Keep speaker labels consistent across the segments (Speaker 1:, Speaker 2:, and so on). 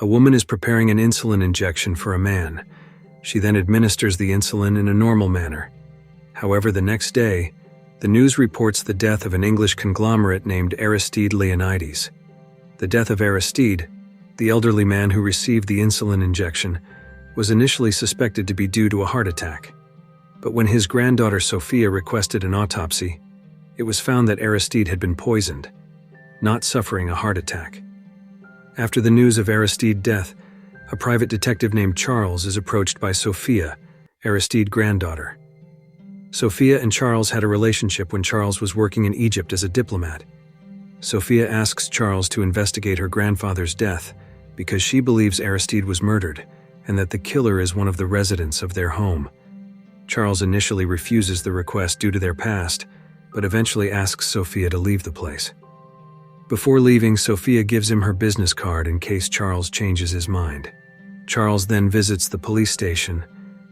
Speaker 1: A woman is preparing an insulin injection for a man. She then administers the insulin in a normal manner. However, the next day, the news reports the death of an English conglomerate named Aristide Leonidas. The death of Aristide, the elderly man who received the insulin injection, was initially suspected to be due to a heart attack. But when his granddaughter Sophia requested an autopsy, it was found that Aristide had been poisoned, not suffering a heart attack. After the news of Aristide's death, a private detective named Charles is approached by Sophia, Aristide's granddaughter. Sophia and Charles had a relationship when Charles was working in Egypt as a diplomat. Sophia asks Charles to investigate her grandfather's death because she believes Aristide was murdered and that the killer is one of the residents of their home. Charles initially refuses the request due to their past, but eventually asks Sophia to leave the place. Before leaving, Sophia gives him her business card in case Charles changes his mind. Charles then visits the police station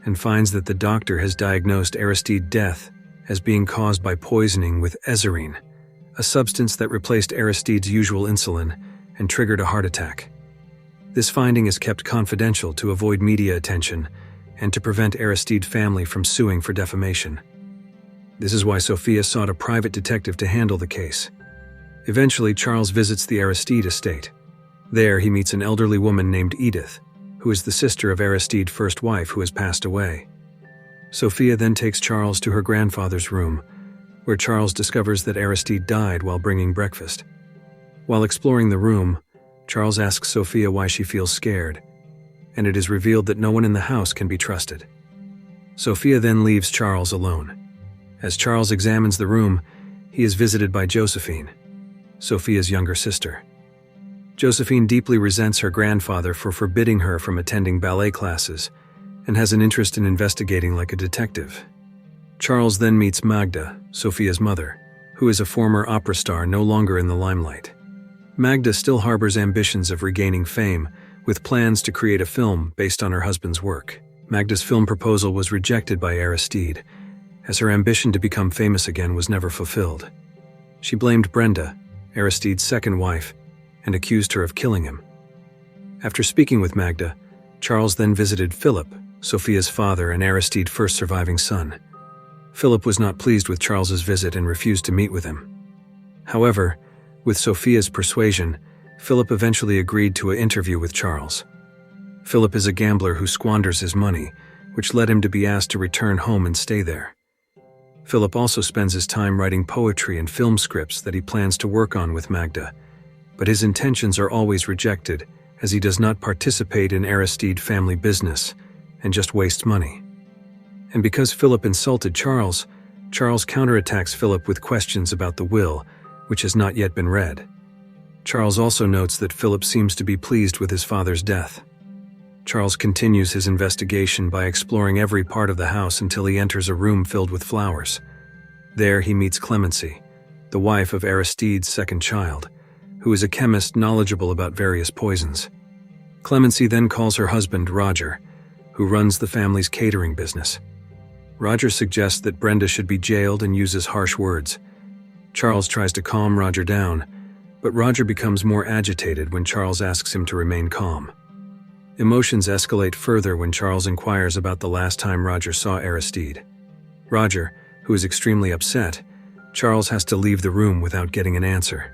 Speaker 1: and finds that the doctor has diagnosed Aristide's death as being caused by poisoning with ezerine, a substance that replaced Aristide's usual insulin and triggered a heart attack. This finding is kept confidential to avoid media attention and to prevent Aristide's family from suing for defamation. This is why Sophia sought a private detective to handle the case. Eventually, Charles visits the Aristide estate. There, he meets an elderly woman named Edith, who is the sister of Aristide's first wife who has passed away. Sophia then takes Charles to her grandfather's room, where Charles discovers that Aristide died while bringing breakfast. While exploring the room, Charles asks Sophia why she feels scared, and it is revealed that no one in the house can be trusted. Sophia then leaves Charles alone. As Charles examines the room, he is visited by Josephine, Sophia's younger sister. Josephine deeply resents her grandfather for forbidding her from attending ballet classes and has an interest in investigating like a detective. Charles then meets Magda, Sophia's mother, who is a former opera star no longer in the limelight. Magda still harbors ambitions of regaining fame, with plans to create a film based on her husband's work. Magda's film proposal was rejected by Aristide, as her ambition to become famous again was never fulfilled. She blamed Brenda, Aristide's second wife, and accused her of killing him. After speaking with Magda, Charles then visited Philip, Sophia's father and Aristide's first surviving son. Philip was not pleased with Charles's visit and refused to meet with him. However, with Sophia's persuasion, Philip eventually agreed to an interview with Charles. Philip is a gambler who squanders his money, which led him to be asked to return home and stay there. Philip also spends his time writing poetry and film scripts that he plans to work on with Magda, but his intentions are always rejected as he does not participate in Aristide's family business and just wastes money. And because Philip insulted Charles, Charles counterattacks Philip with questions about the will, which has not yet been read. Charles also notes that Philip seems to be pleased with his father's death. Charles continues his investigation by exploring every part of the house until he enters a room filled with flowers. There he meets Clemency, the wife of Aristide's second child, who is a chemist knowledgeable about various poisons. Clemency then calls her husband, Roger, who runs the family's catering business. Roger suggests that Brenda should be jailed and uses harsh words. Charles tries to calm Roger down, but Roger becomes more agitated when Charles asks him to remain calm. Emotions escalate further when Charles inquires about the last time Roger saw Aristide. Roger, who is extremely upset, Charles has to leave the room without getting an answer.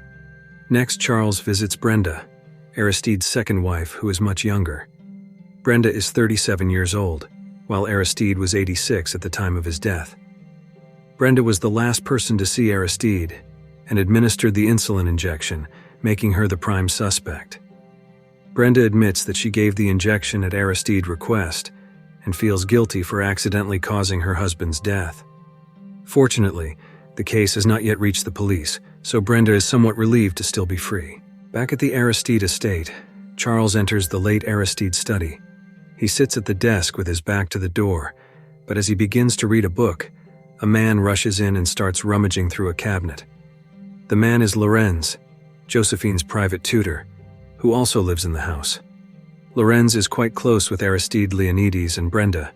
Speaker 1: Next, Charles visits Brenda, Aristide's second wife, who is much younger. Brenda is 37 years old, while Aristide was 86 at the time of his death. Brenda was the last person to see Aristide and administered the insulin injection, making her the prime suspect. Brenda admits that she gave the injection at Aristide's request and feels guilty for accidentally causing her husband's death. Fortunately, the case has not yet reached the police, so Brenda is somewhat relieved to still be free. Back at the Aristide estate, Charles enters the late Aristide's study. He sits at the desk with his back to the door, but as he begins to read a book, a man rushes in and starts rummaging through a cabinet. The man is Lorenz, Josephine's private tutor, who also lives in the house. Lorenz is quite close with Aristide Leonidas and Brenda.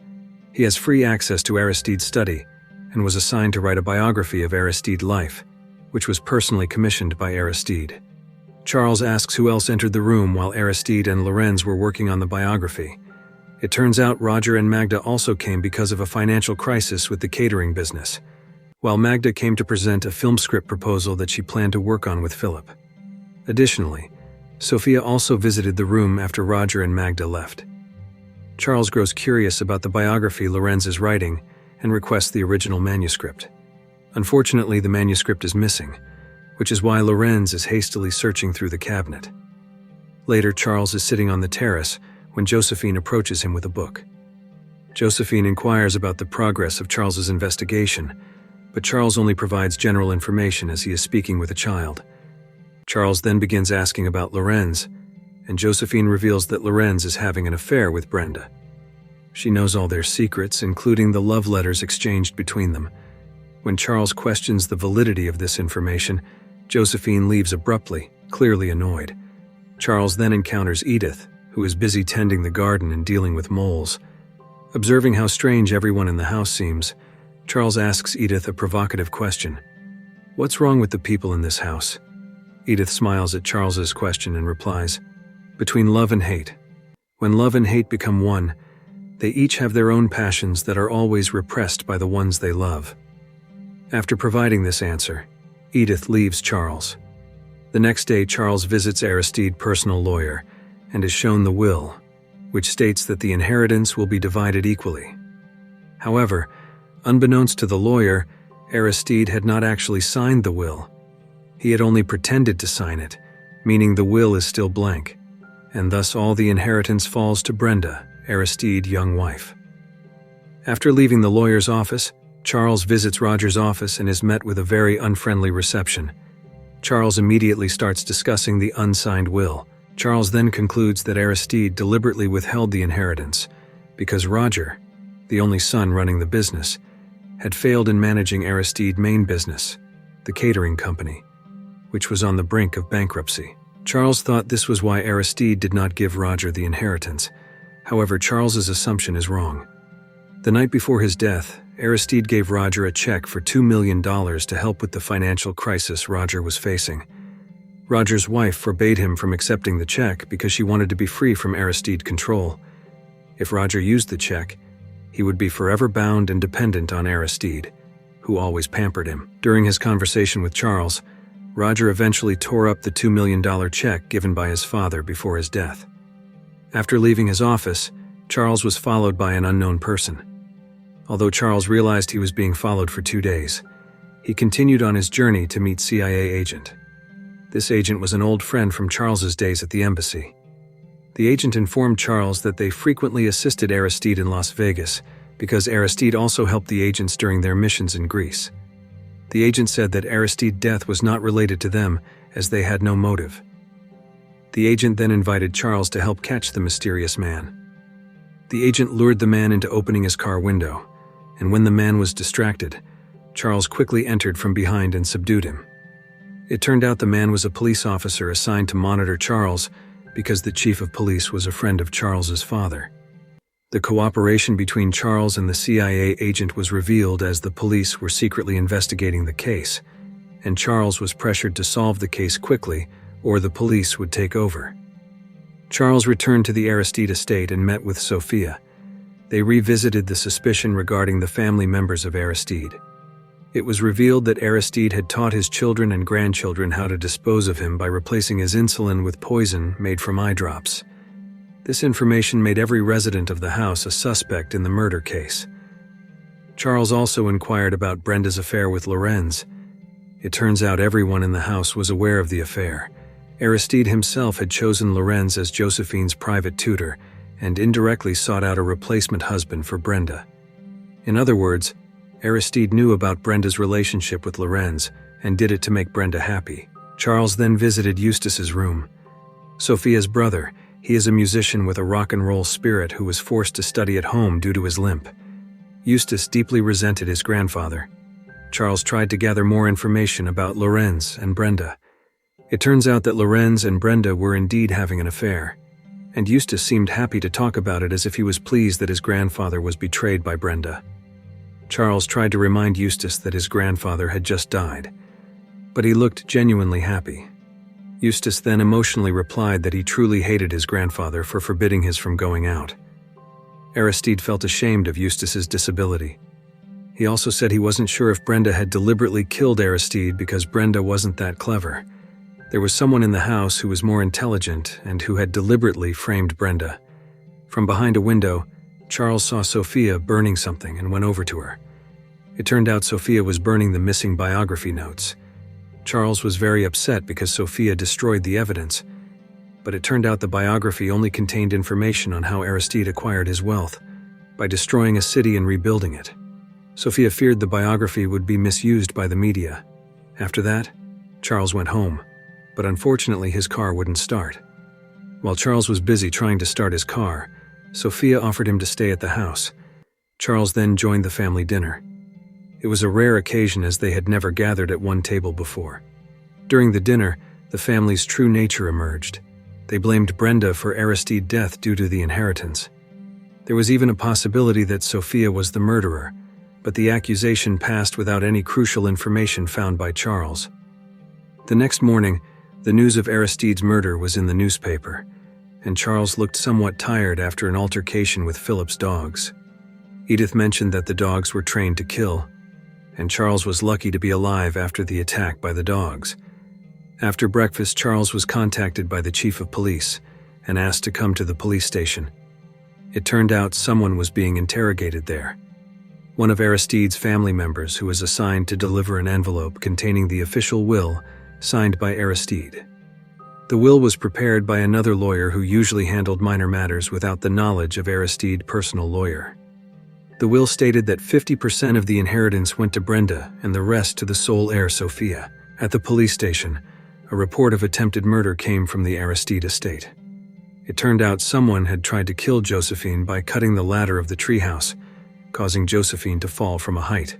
Speaker 1: He has free access to Aristide's study and was assigned to write a biography of Aristide's life, which was personally commissioned by Aristide. Charles asks who else entered the room while Aristide and Lorenz were working on the biography. It turns out Roger and Magda also came because of a financial crisis with the catering business, while Magda came to present a film script proposal that she planned to work on with Philip. Additionally, Sophia also visited the room after Roger and Magda left. Charles grows curious about the biography Lorenz is writing and requests the original manuscript. Unfortunately, the manuscript is missing, which is why Lorenz is hastily searching through the cabinet. Later, Charles is sitting on the terrace when Josephine approaches him with a book. Josephine inquires about the progress of Charles's investigation, but Charles only provides general information as he is speaking with a child. Charles then begins asking about Lorenz, and Josephine reveals that Lorenz is having an affair with Brenda. She knows all their secrets, including the love letters exchanged between them. When Charles questions the validity of this information, Josephine leaves abruptly, clearly annoyed. Charles then encounters Edith, who is busy tending the garden and dealing with moles. Observing how strange everyone in the house seems, Charles asks Edith a provocative question. "What's wrong with the people in this house?" Edith smiles at Charles's question and replies, "Between love and hate. When love and hate become one, they each have their own passions that are always repressed by the ones they love." After providing this answer, Edith leaves Charles. The next day, Charles visits Aristide's personal lawyer and is shown the will, which states that the inheritance will be divided equally. However, unbeknownst to the lawyer, Aristide had not actually signed the will. He had only pretended to sign it, meaning the will is still blank, and thus all the inheritance falls to Brenda, Aristide's young wife. After leaving the lawyer's office, Charles visits Roger's office and is met with a very unfriendly reception. Charles immediately starts discussing the unsigned will. Charles then concludes that Aristide deliberately withheld the inheritance because Roger, the only son running the business, had failed in managing Aristide's main business, the catering company, which was on the brink of bankruptcy. Charles thought this was why Aristide did not give Roger the inheritance. However, Charles's assumption is wrong. The night before his death, Aristide gave Roger a check for $2 million to help with the financial crisis Roger was facing. Roger's wife forbade him from accepting the check because she wanted to be free from Aristide's control. If Roger used the check, he would be forever bound and dependent on Aristide, who always pampered him. During his conversation with Charles, Roger eventually tore up the $2 million check given by his father before his death. After leaving his office, Charles was followed by an unknown person. Although Charles realized he was being followed for 2 days, he continued on his journey to meet CIA agent. This agent was an old friend from Charles's days at the embassy. The agent informed Charles that they frequently assisted Aristide in Las Vegas because Aristide also helped the agents during their missions in Greece. The agent said that Aristide's death was not related to them as they had no motive. The agent then invited Charles to help catch the mysterious man. The agent lured the man into opening his car window, and when the man was distracted, Charles quickly entered from behind and subdued him. It turned out the man was a police officer assigned to monitor Charles because the chief of police was a friend of Charles's father. The cooperation between Charles and the CIA agent was revealed as the police were secretly investigating the case, and Charles was pressured to solve the case quickly or the police would take over. Charles returned to the Aristide estate and met with Sophia. They revisited the suspicion regarding the family members of Aristide. It was revealed that Aristide had taught his children and grandchildren how to dispose of him by replacing his insulin with poison made from eye drops. This information made every resident of the house a suspect in the murder case. Charles also inquired about Brenda's affair with Lorenz. It turns out everyone in the house was aware of the affair. Aristide himself had chosen Lorenz as Josephine's private tutor and indirectly sought out a replacement husband for Brenda. In other words, Aristide knew about Brenda's relationship with Lorenz and did it to make Brenda happy. Charles then visited Eustace's room. Sophia's brother, he is a musician with a rock and roll spirit who was forced to study at home due to his limp. Eustace deeply resented his grandfather. Charles tried to gather more information about Lorenz and Brenda. It turns out that Lorenz and Brenda were indeed having an affair, and Eustace seemed happy to talk about it as if he was pleased that his grandfather was betrayed by Brenda. Charles tried to remind Eustace that his grandfather had just died, but he looked genuinely happy. Eustace then emotionally replied that he truly hated his grandfather for forbidding his from going out. Aristide felt ashamed of Eustace's disability. He also said he wasn't sure if Brenda had deliberately killed Aristide because Brenda wasn't that clever. There was someone in the house who was more intelligent and who had deliberately framed Brenda. From behind a window, Charles saw Sophia burning something and went over to her. It turned out Sophia was burning the missing biography notes. Charles was very upset because Sophia destroyed the evidence, but it turned out the biography only contained information on how Aristide acquired his wealth, by destroying a city and rebuilding it. Sophia feared the biography would be misused by the media. After that, Charles went home, but unfortunately his car wouldn't start. While Charles was busy trying to start his car, Sophia offered him to stay at the house. Charles then joined the family dinner. It was a rare occasion as they had never gathered at one table before. During the dinner, the family's true nature emerged. They blamed Brenda for Aristide's death due to the inheritance. There was even a possibility that Sophia was the murderer, but the accusation passed without any crucial information found by Charles. The next morning, the news of Aristide's murder was in the newspaper, and Charles looked somewhat tired after an altercation with Philip's dogs. Edith mentioned that the dogs were trained to kill, and Charles was lucky to be alive after the attack by the dogs. After breakfast, Charles was contacted by the chief of police and asked to come to the police station. It turned out someone was being interrogated there. One of Aristide's family members who was assigned to deliver an envelope containing the official will signed by Aristide. The will was prepared by another lawyer who usually handled minor matters without the knowledge of Aristide's personal lawyer. The will stated that 50% of the inheritance went to Brenda and the rest to the sole heir Sophia. At the police station, a report of attempted murder came from the Aristide estate. It turned out someone had tried to kill Josephine by cutting the ladder of the treehouse, causing Josephine to fall from a height.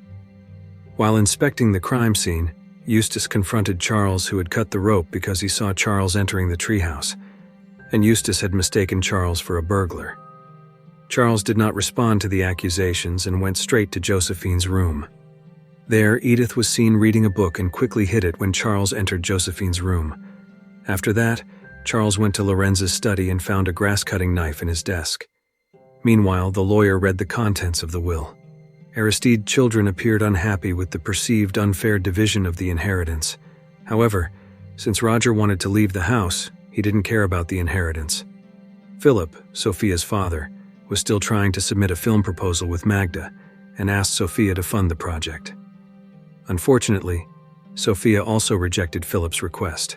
Speaker 1: While inspecting the crime scene, Eustace confronted Charles, who had cut the rope because he saw Charles entering the treehouse, and Eustace had mistaken Charles for a burglar. Charles did not respond to the accusations and went straight to Josephine's room. There, Edith was seen reading a book and quickly hid it when Charles entered Josephine's room. After that, Charles went to Lorenz's study and found a grass-cutting knife in his desk. Meanwhile, the lawyer read the contents of the will. Aristide's children appeared unhappy with the perceived unfair division of the inheritance. However, since Roger wanted to leave the house, he didn't care about the inheritance. Philip, Sophia's father, was still trying to submit a film proposal with Magda and asked Sophia to fund the project. Unfortunately, Sophia also rejected Philip's request.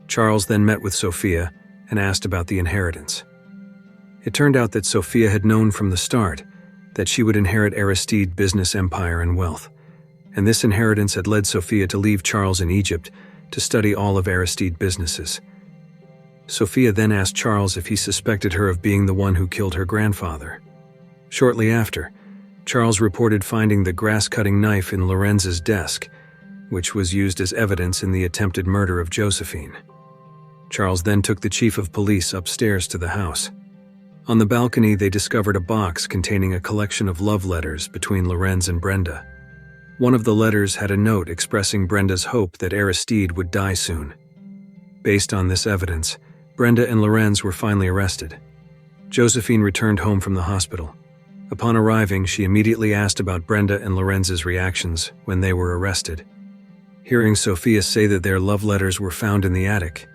Speaker 1: Charles then met with Sophia and asked about the inheritance. It turned out that Sophia had known from the start that she would inherit Aristide's business empire and wealth, and this inheritance had led Sophia to leave Charles in Egypt to study all of Aristide's businesses. Sophia then asked Charles if he suspected her of being the one who killed her grandfather. Shortly after, Charles reported finding the grass-cutting knife in Lorenz's desk, which was used as evidence in the attempted murder of Josephine. Charles then took the chief of police upstairs to the house. On the balcony, they discovered a box containing a collection of love letters between Lorenz and Brenda. One of the letters had a note expressing Brenda's hope that Aristide would die soon. Based on this evidence, Brenda and Lorenz were finally arrested. Josephine returned home from the hospital. Upon arriving, she immediately asked about Brenda and Lorenz's reactions when they were arrested. Hearing Sophia say that their love letters were found in the attic,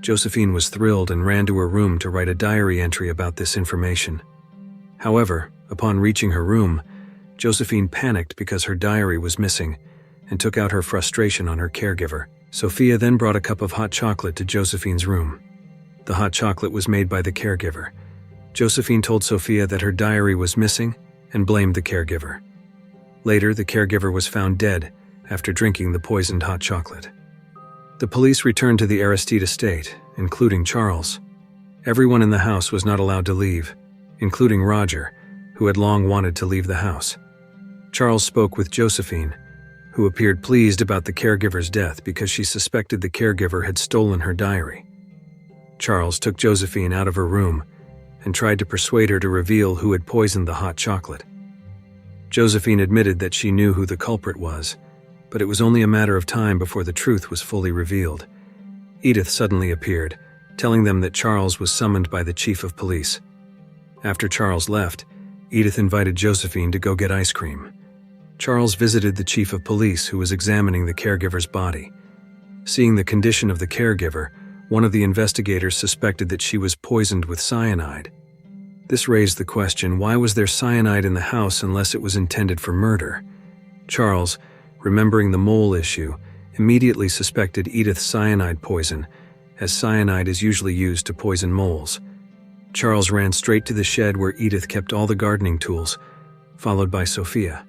Speaker 1: Josephine was thrilled and ran to her room to write a diary entry about this information. However, upon reaching her room, Josephine panicked because her diary was missing and took out her frustration on her caregiver. Sophia then brought a cup of hot chocolate to Josephine's room. The hot chocolate was made by the caregiver. Josephine told Sophia that her diary was missing and blamed the caregiver. Later, the caregiver was found dead after drinking the poisoned hot chocolate. The police returned to the Aristide estate, including Charles. Everyone in the house was not allowed to leave, including Roger, who had long wanted to leave the house. Charles spoke with Josephine, who appeared pleased about the caregiver's death because she suspected the caregiver had stolen her diary. Charles took Josephine out of her room and tried to persuade her to reveal who had poisoned the hot chocolate. Josephine admitted that she knew who the culprit was, but it was only a matter of time before the truth was fully revealed. Edith suddenly appeared, telling them that Charles was summoned by the chief of police. After Charles left, Edith invited Josephine to go get ice cream. Charles visited the chief of police, who was examining the caregiver's body. Seeing the condition of the caregiver, one of the investigators suspected that she was poisoned with cyanide. This raised the question, why was there cyanide in the house unless it was intended for murder? Charles, remembering the mole issue, immediately suspected Edith's cyanide poison, as cyanide is usually used to poison moles. Charles ran straight to the shed where Edith kept all the gardening tools, followed by Sophia.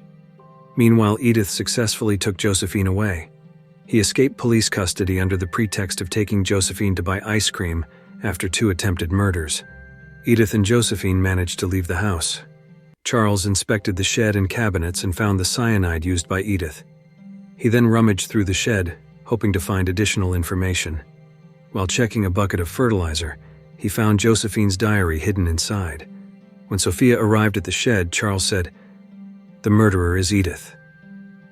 Speaker 1: Meanwhile, Edith successfully took Josephine away. He escaped police custody under the pretext of taking Josephine to buy ice cream after 2 attempted murders. Edith and Josephine managed to leave the house. Charles inspected the shed and cabinets and found the cyanide used by Edith. He then rummaged through the shed, hoping to find additional information. While checking a bucket of fertilizer, he found Josephine's diary hidden inside. When Sophia arrived at the shed, Charles said, "The murderer is Edith."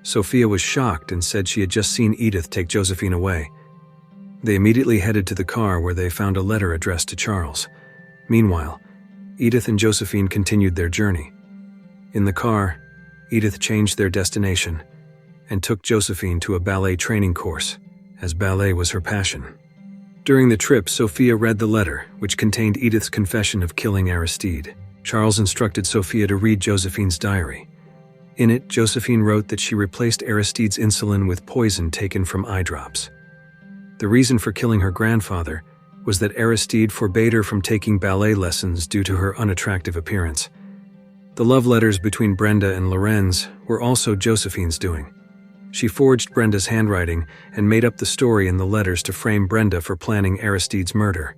Speaker 1: Sophia was shocked and said she had just seen Edith take Josephine away. They immediately headed to the car where they found a letter addressed to Charles. Meanwhile, Edith and Josephine continued their journey. In the car, Edith changed their destination and took Josephine to a ballet training course, as ballet was her passion. During the trip, Sophia read the letter, which contained Edith's confession of killing Aristide. Charles instructed Sophia to read Josephine's diary. In it, Josephine wrote that she replaced Aristide's insulin with poison taken from eye drops. The reason for killing her grandfather was that Aristide forbade her from taking ballet lessons due to her unattractive appearance. The love letters between Brenda and Lorenz were also Josephine's doing. She forged Brenda's handwriting and made up the story in the letters to frame Brenda for planning Aristide's murder.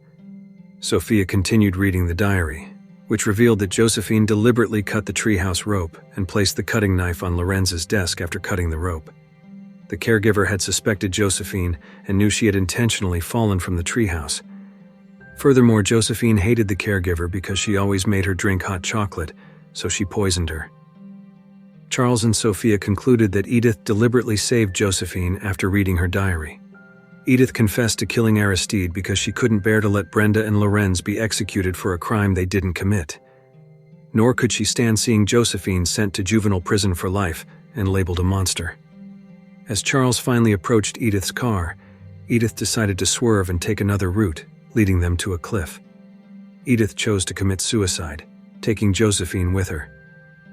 Speaker 1: Sophia continued reading the diary, which revealed that Josephine deliberately cut the treehouse rope and placed the cutting knife on Lorenz's desk after cutting the rope. The caregiver had suspected Josephine and knew she had intentionally fallen from the treehouse. Furthermore, Josephine hated the caregiver because she always made her drink hot chocolate, so she poisoned her. Charles and Sophia concluded that Edith deliberately saved Josephine after reading her diary. Edith confessed to killing Aristide because she couldn't bear to let Brenda and Lorenz be executed for a crime they didn't commit. Nor could she stand seeing Josephine sent to juvenile prison for life and labeled a monster. As Charles finally approached Edith's car, Edith decided to swerve and take another route, leading them to a cliff. Edith chose to commit suicide, taking Josephine with her.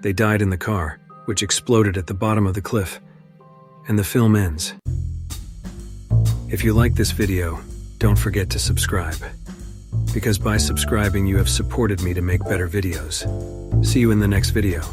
Speaker 1: They died in the car, which exploded at the bottom of the cliff, and the film ends. If you like this video, don't forget to subscribe, because by subscribing you have supported me to make better videos. See you in the next video.